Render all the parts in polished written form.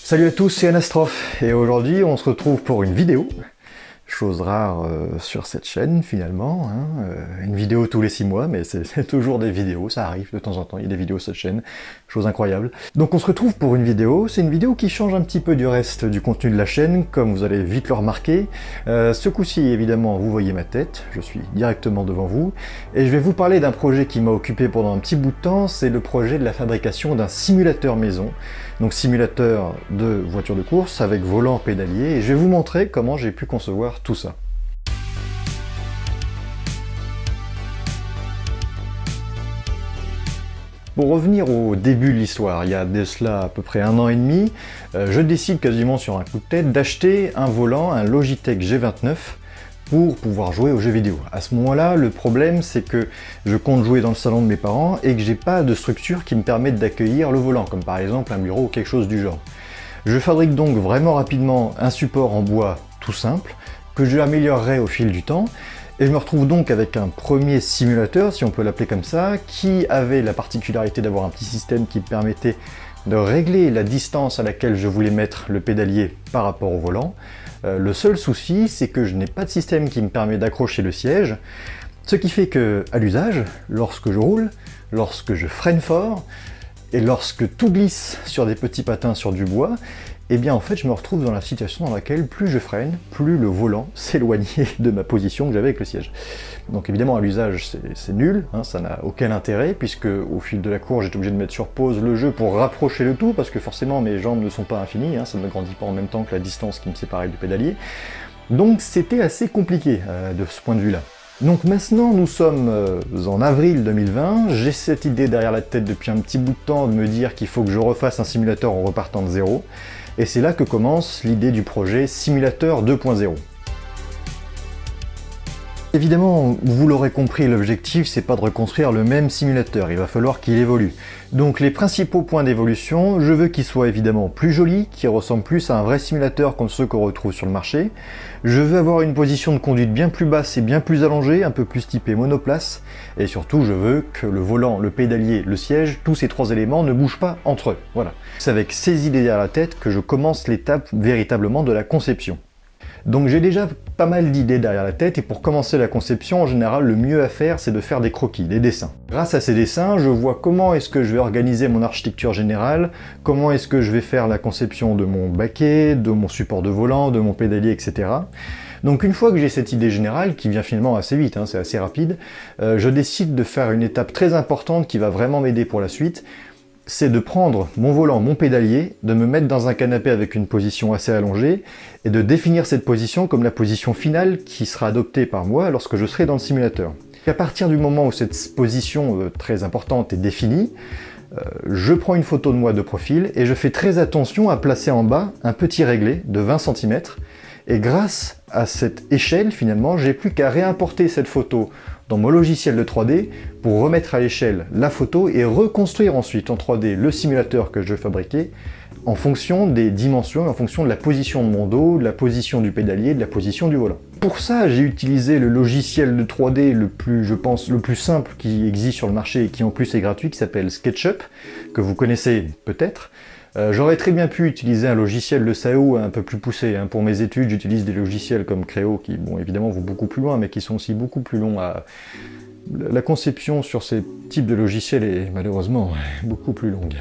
Salut à tous, c'est Anastrophe et aujourd'hui on se retrouve pour une vidéo, chose rare sur cette chaîne finalement, une vidéo tous les 6 mois, mais c'est toujours des vidéos, ça arrive de temps en temps, il y a des vidéos sur cette chaîne, chose incroyable. Donc on se retrouve pour une vidéo, c'est une vidéo qui change un petit peu du reste du contenu de la chaîne, comme vous allez vite le remarquer. Ce coup-ci évidemment vous voyez ma tête, je suis directement devant vous, et je vais vous parler d'un projet qui m'a occupé pendant un petit bout de temps, c'est le projet de la fabrication d'un simulateur maison. Donc simulateur de voiture de course avec volant pédalier, et je vais vous montrer comment j'ai pu concevoir tout ça. Pour revenir au début de l'histoire, il y a de cela à peu près 1 an et demi, je décide quasiment sur un coup de tête d'acheter un volant, un Logitech G29, pour pouvoir jouer aux jeux vidéo. À ce moment-là, le problème c'est que je compte jouer dans le salon de mes parents et que j'ai pas de structure qui me permette d'accueillir le volant, comme par exemple un bureau ou quelque chose du genre. Je fabrique donc vraiment rapidement un support en bois tout simple, que je améliorerai au fil du temps, et je me retrouve donc avec un premier simulateur, si on peut l'appeler comme ça, qui avait la particularité d'avoir un petit système qui me permettait de régler la distance à laquelle je voulais mettre le pédalier par rapport au volant. Le seul souci, c'est que je n'ai pas de système qui me permet d'accrocher le siège, ce qui fait que, à l'usage, lorsque je roule, lorsque je freine fort, et lorsque tout glisse sur des petits patins sur du bois, eh bien en fait je me retrouve dans la situation dans laquelle plus je freine, plus le volant s'éloignait de ma position que j'avais avec le siège. Donc évidemment à l'usage c'est nul, ça n'a aucun intérêt, puisque au fil de la course j'étais obligé de mettre sur pause le jeu pour rapprocher le tout, parce que forcément mes jambes ne sont pas infinies, ça ne grandit pas en même temps que la distance qui me séparait du pédalier. Donc c'était assez compliqué de ce point de vue-là. Donc maintenant nous sommes en avril 2020, j'ai cette idée derrière la tête depuis un petit bout de temps de me dire qu'il faut que je refasse un simulateur en repartant de zéro, et c'est là que commence l'idée du projet Simulateur 2.0. Évidemment, vous l'aurez compris, l'objectif c'est pas de reconstruire le même simulateur, il va falloir qu'il évolue. Donc les principaux points d'évolution, je veux qu'il soit évidemment plus joli, qu'il ressemble plus à un vrai simulateur comme ceux qu'on retrouve sur le marché. Je veux avoir une position de conduite bien plus basse et bien plus allongée, un peu plus typée monoplace. Et surtout, je veux que le volant, le pédalier, le siège, tous ces 3 éléments ne bougent pas entre eux. Voilà. C'est avec ces idées derrière la tête que je commence l'étape véritablement de la conception. Donc j'ai déjà pas mal d'idées derrière la tête, et pour commencer la conception, en général, le mieux à faire, c'est de faire des croquis, des dessins. Grâce à ces dessins, je vois comment est-ce que je vais organiser mon architecture générale, comment est-ce que je vais faire la conception de mon baquet, de mon support de volant, de mon pédalier, etc. Donc une fois que j'ai cette idée générale, qui vient finalement assez vite, c'est assez rapide, je décide de faire une étape très importante qui va vraiment m'aider pour la suite. C'est de prendre mon volant, mon pédalier, de me mettre dans un canapé avec une position assez allongée, et de définir cette position comme la position finale qui sera adoptée par moi lorsque je serai dans le simulateur. Et à partir du moment où cette position très importante est définie, je prends une photo de moi de profil, et je fais très attention à placer en bas un petit réglé de 20 cm, et grâce à cette échelle, finalement, j'ai plus qu'à réimporter cette photo dans mon logiciel de 3D pour remettre à l'échelle la photo et reconstruire ensuite en 3D le simulateur que je fabriquais en fonction des dimensions, en fonction de la position de mon dos, de la position du pédalier, de la position du volant. Pour ça, j'ai utilisé le logiciel de 3D le plus, je pense, le plus simple qui existe sur le marché et qui en plus est gratuit, qui s'appelle SketchUp, que vous connaissez peut-être. J'aurais très bien pu utiliser un logiciel de SAO un peu plus poussé. Pour mes études, j'utilise des logiciels comme Creo qui, bon, évidemment, vont beaucoup plus loin, mais qui sont aussi beaucoup plus longs à... La conception sur ces types de logiciels est malheureusement beaucoup plus longue.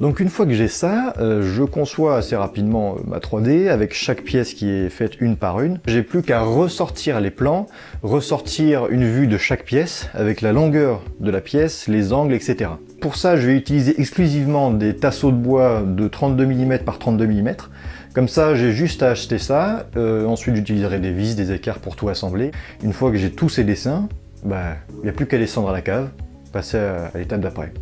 Donc une fois que j'ai ça, je conçois assez rapidement ma 3D avec chaque pièce qui est faite une par une. J'ai plus qu'à ressortir les plans, ressortir une vue de chaque pièce avec la longueur de la pièce, les angles, etc. Pour ça, je vais utiliser exclusivement des tasseaux de bois de 32 mm par 32 mm. Comme ça, j'ai juste à acheter ça. Ensuite, j'utiliserai des vis, des écarts pour tout assembler. Une fois que j'ai tous ces dessins, il n'y a plus qu'à descendre à la cave, passer à l'étape d'après.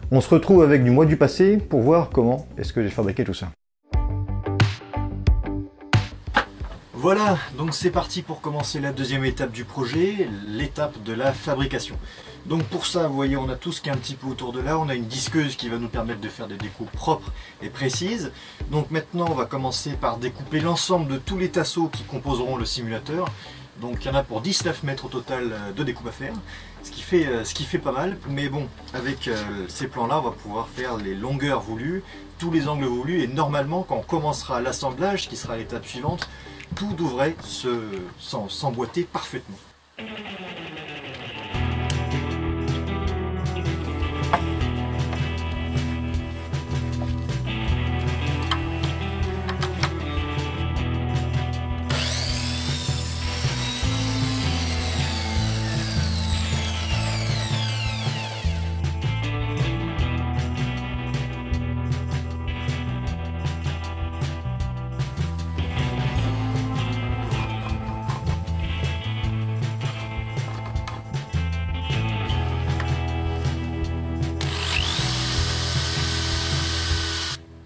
On se retrouve avec du mois du passé pour voir comment est-ce que j'ai fabriqué tout ça. Voilà, donc c'est parti pour commencer la deuxième étape du projet, l'étape de la fabrication. Donc pour ça, vous voyez, on a tout ce qui est un petit peu autour de là. On a une disqueuse qui va nous permettre de faire des découpes propres et précises. Donc maintenant, on va commencer par découper l'ensemble de tous les tasseaux qui composeront le simulateur. Donc il y en a pour 19 mètres au total de découpe à faire, ce qui fait pas mal. Mais bon, avec ces plans-là, on va pouvoir faire les longueurs voulues, tous les angles voulus, et normalement, quand on commencera l'assemblage, qui sera l'étape suivante, tout devrait s'emboîter parfaitement.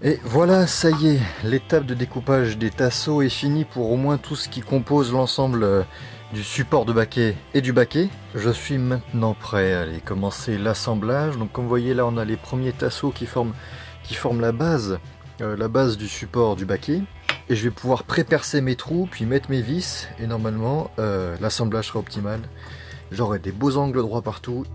Et voilà, ça y est, l'étape de découpage des tasseaux est finie pour au moins tout ce qui compose l'ensemble du support de baquet et du baquet. Je suis maintenant prêt à aller commencer l'assemblage. Donc comme vous voyez là, on a les premiers tasseaux qui forment la base du support du baquet. Et je vais pouvoir pré-percer mes trous, puis mettre mes vis, et normalement l'assemblage sera optimal. J'aurai des beaux angles droits partout.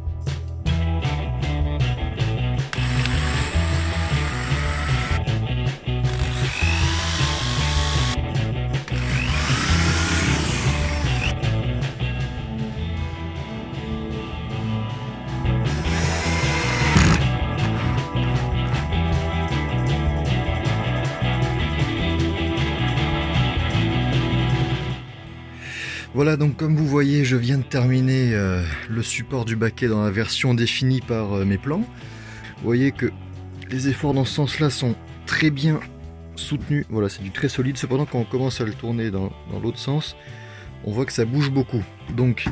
Voilà, donc comme vous voyez, je viens de terminer le support du baquet dans la version définie par mes plans. Vous voyez que les efforts dans ce sens-là sont très bien soutenus. Voilà, c'est du très solide. Cependant, quand on commence à le tourner dans l'autre sens, on voit que ça bouge beaucoup. Donc,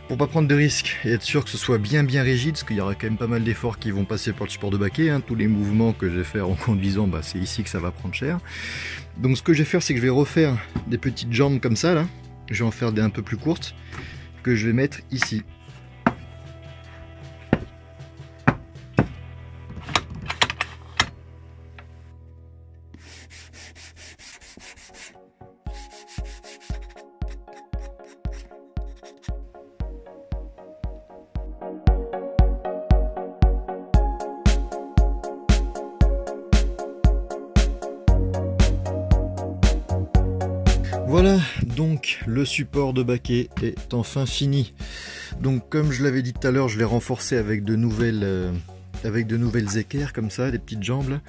pour pas prendre de risques et être sûr que ce soit bien rigide, parce qu'il y aura quand même pas mal d'efforts qui vont passer par le support de baquet, hein, tous les mouvements que je vais faire en conduisant, bah, c'est ici que ça va prendre cher. Donc ce que je vais faire, c'est que je vais refaire des petites jambes comme ça, là. Je vais en faire des un peu plus courtes que je vais mettre ici. Voilà, donc le support de baquet est enfin fini. Donc comme je l'avais dit tout à l'heure, je l'ai renforcé avec de nouvelles équerres comme ça, des petites jambes là.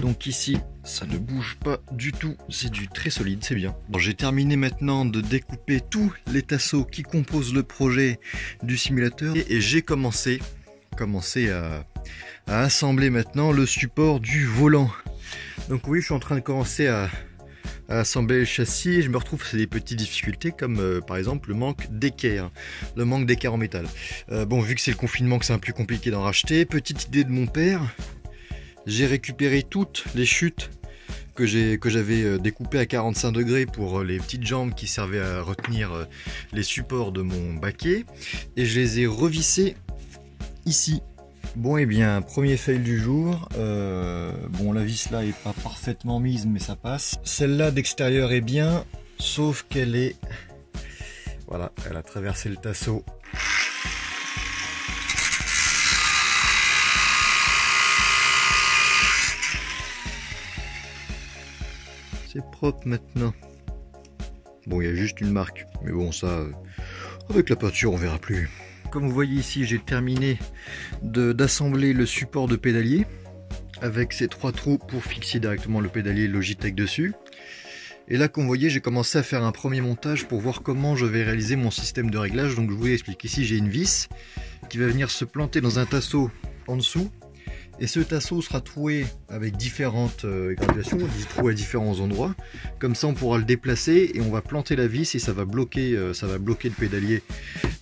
Donc ici, ça ne bouge pas du tout, c'est du très solide, c'est bien. Bon, j'ai terminé maintenant de découper tous les tasseaux qui composent le projet du simulateur et j'ai commencé à assembler maintenant le support du volant. Donc oui, je suis en train de commencer à assembler le châssis et je me retrouve face à des petites difficultés comme par exemple le manque d'équerre en métal. Bon, vu que c'est le confinement, que c'est un peu plus compliqué d'en racheter, petite idée de mon père, j'ai récupéré toutes les chutes que j'avais découpées à 45 degrés pour les petites jambes qui servaient à retenir les supports de mon baquet et je les ai revissées ici. Bon, et bien, premier fail du jour. Bon, la vis là est pas parfaitement mise, mais ça passe. Celle-là d'extérieur est bien, sauf qu'elle est... Voilà, elle a traversé le tasseau. C'est propre maintenant. Bon, il y a juste une marque, mais bon, ça, avec la peinture, on verra plus. Comme vous voyez ici, j'ai terminé d'assembler le support de pédalier avec ces 3 trous pour fixer directement le pédalier Logitech dessus. Et là, comme vous voyez, j'ai commencé à faire un premier montage pour voir comment je vais réaliser mon système de réglage. Donc je vous explique. Ici, j'ai une vis qui va venir se planter dans un tasseau en dessous. Et ce tasseau sera troué avec différentes graduations, des trous à différents endroits. Comme ça, on pourra le déplacer et on va planter la vis et ça va bloquer le pédalier.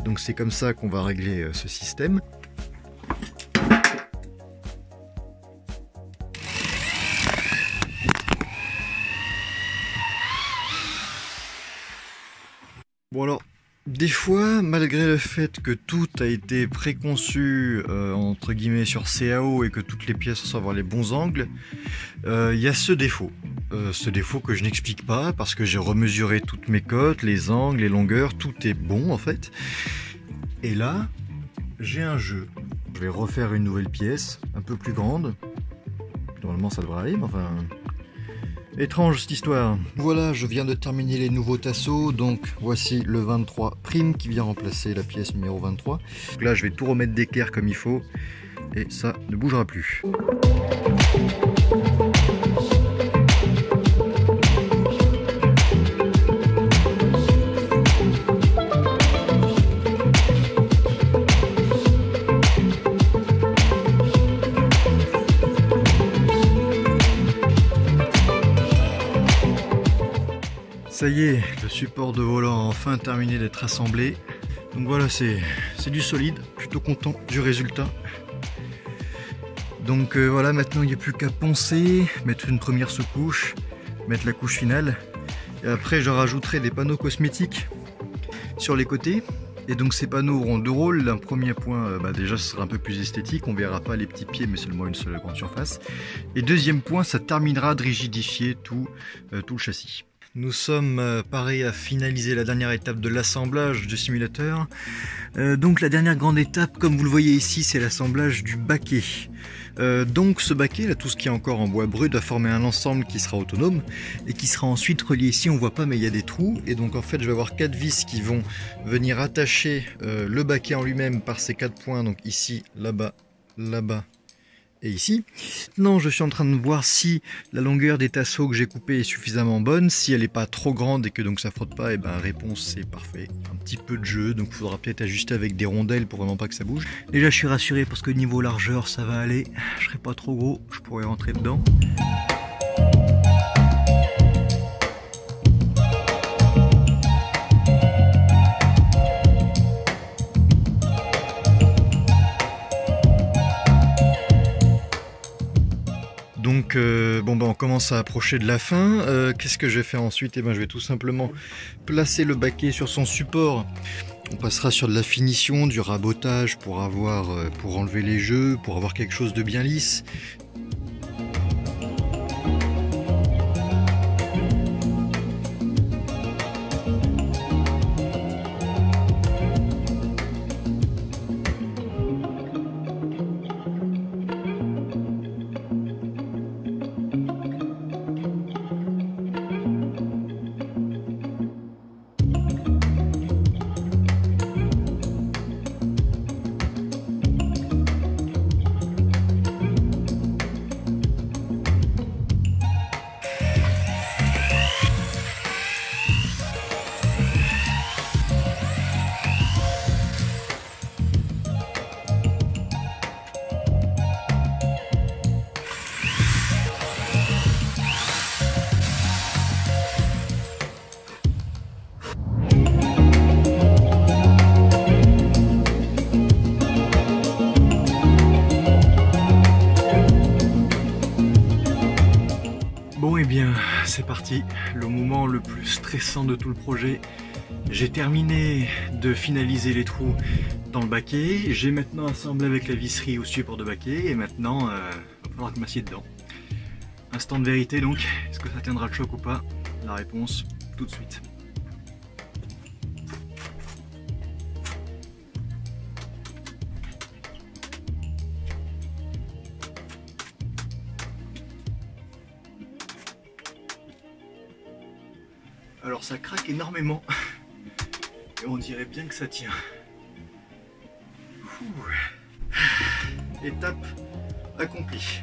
Donc c'est comme ça qu'on va régler ce système. Bon alors, des fois, malgré le fait que tout a été préconçu entre guillemets sur CAO et que toutes les pièces doivent avoir les bons angles, il y a ce défaut. ce défaut que je n'explique pas parce que j'ai remesuré toutes mes cotes, les angles, les longueurs, tout est bon en fait. Et là, j'ai un jeu. Je vais refaire une nouvelle pièce, un peu plus grande. Normalement ça devrait aller, mais enfin... Étrange cette histoire. Voilà, je viens de terminer les nouveaux tasseaux, donc voici le 23 prime qui vient remplacer la pièce numéro 23. Donc là je vais tout remettre d'équerre comme il faut, et ça ne bougera plus. Ça y est, le support de volant a enfin terminé d'être assemblé. Donc voilà, c'est du solide, plutôt content du résultat. Donc voilà, maintenant il n'y a plus qu'à poncer, mettre une première sous-couche, mettre la couche finale. Et après je rajouterai des panneaux cosmétiques sur les côtés. Et donc ces panneaux auront deux rôles. Un premier point, déjà ce sera un peu plus esthétique, on verra pas les petits pieds mais seulement une seule grande surface. Et deuxième point, ça terminera de rigidifier tout le châssis. Nous sommes parés à finaliser la dernière étape de l'assemblage du simulateur. Donc la dernière grande étape, comme vous le voyez ici, c'est l'assemblage du baquet. Donc ce baquet, là, tout ce qui est encore en bois brut, va former un ensemble qui sera autonome et qui sera ensuite relié ici. On voit pas mais il y a des trous et donc en fait je vais avoir 4 vis qui vont venir attacher le baquet en lui-même par ces 4 points, donc ici, là-bas, là-bas et ici. Maintenant je suis en train de voir si la longueur des tasseaux que j'ai coupés est suffisamment bonne. Si elle n'est pas trop grande et que donc ça frotte pas, et ben réponse c'est parfait. Un petit peu de jeu, donc il faudra peut-être ajuster avec des rondelles pour vraiment pas que ça bouge. Déjà je suis rassuré parce que niveau largeur ça va aller, je serai pas trop gros, je pourrais rentrer dedans. Donc on commence à approcher de la fin. Qu'est-ce que je vais faire ensuite? Je vais tout simplement placer le baquet sur son support. On passera sur de la finition, du rabotage pour enlever les jeux, pour avoir quelque chose de bien lisse. Bon et bien c'est parti, le moment le plus stressant de tout le projet. J'ai terminé de finaliser les trous dans le baquet, j'ai maintenant assemblé avec la visserie au support de baquet et maintenant il va falloir que je m'assieds dedans. Instant de vérité donc, est-ce que ça tiendra le choc ou pas? La réponse tout de suite. Alors ça craque énormément et on dirait bien que ça tient. Étape accomplie.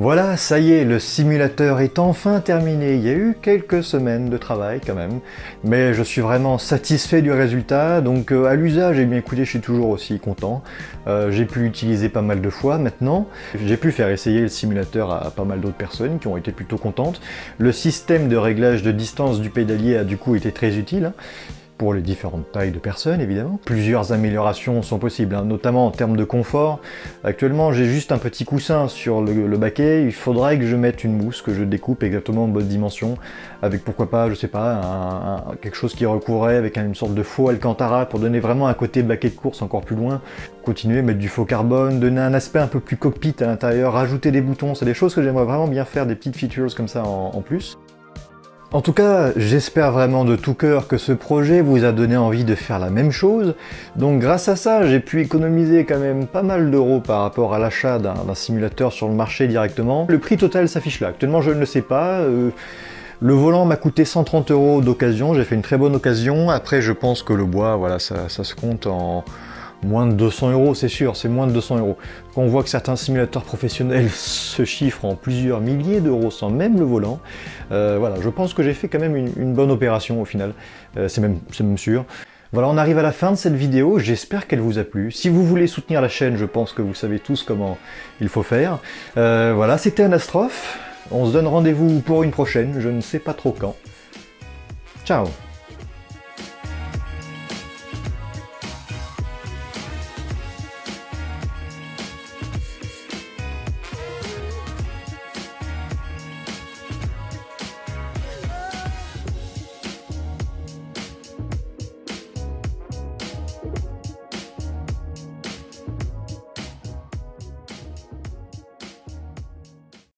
Voilà, ça y est, le simulateur est enfin terminé. Il y a eu quelques semaines de travail quand même, mais je suis vraiment satisfait du résultat. Donc à l'usage, eh bien écoutez, je suis toujours aussi content. J'ai pu l'utiliser pas mal de fois maintenant. J'ai pu faire essayer le simulateur à pas mal d'autres personnes qui ont été plutôt contentes. Le système de réglage de distance du pédalier a du coup été très utile, hein, pour les différentes tailles de personnes évidemment. Plusieurs améliorations sont possibles, hein, notamment en termes de confort. Actuellement j'ai juste un petit coussin sur le baquet, il faudrait que je mette une mousse, que je découpe exactement en bonne dimension, avec pourquoi pas, je sais pas, quelque chose qui recouvrait avec une sorte de faux Alcantara pour donner vraiment un côté baquet de course encore plus loin. Continuer, mettre du faux carbone, donner un aspect un peu plus cockpit à l'intérieur, rajouter des boutons, c'est des choses que j'aimerais vraiment bien faire, des petites features comme ça en plus. En tout cas, j'espère vraiment de tout cœur que ce projet vous a donné envie de faire la même chose. Donc grâce à ça, j'ai pu économiser quand même pas mal d'euros par rapport à l'achat d'un simulateur sur le marché directement. Le prix total s'affiche là. Actuellement, je ne le sais pas. Le volant m'a coûté 130 € d'occasion. J'ai fait une très bonne occasion. Après, je pense que le bois, voilà, ça se compte en moins de 200 €, c'est sûr, c'est moins de 200 €. Quand on voit que certains simulateurs professionnels se chiffrent en plusieurs milliers d'euros sans même le volant, voilà, je pense que j'ai fait quand même une bonne opération au final, c'est même sûr. Voilà, on arrive à la fin de cette vidéo, j'espère qu'elle vous a plu. Si vous voulez soutenir la chaîne, je pense que vous savez tous comment il faut faire. Voilà, c'était Anastrophe, on se donne rendez-vous pour une prochaine, je ne sais pas trop quand. Ciao!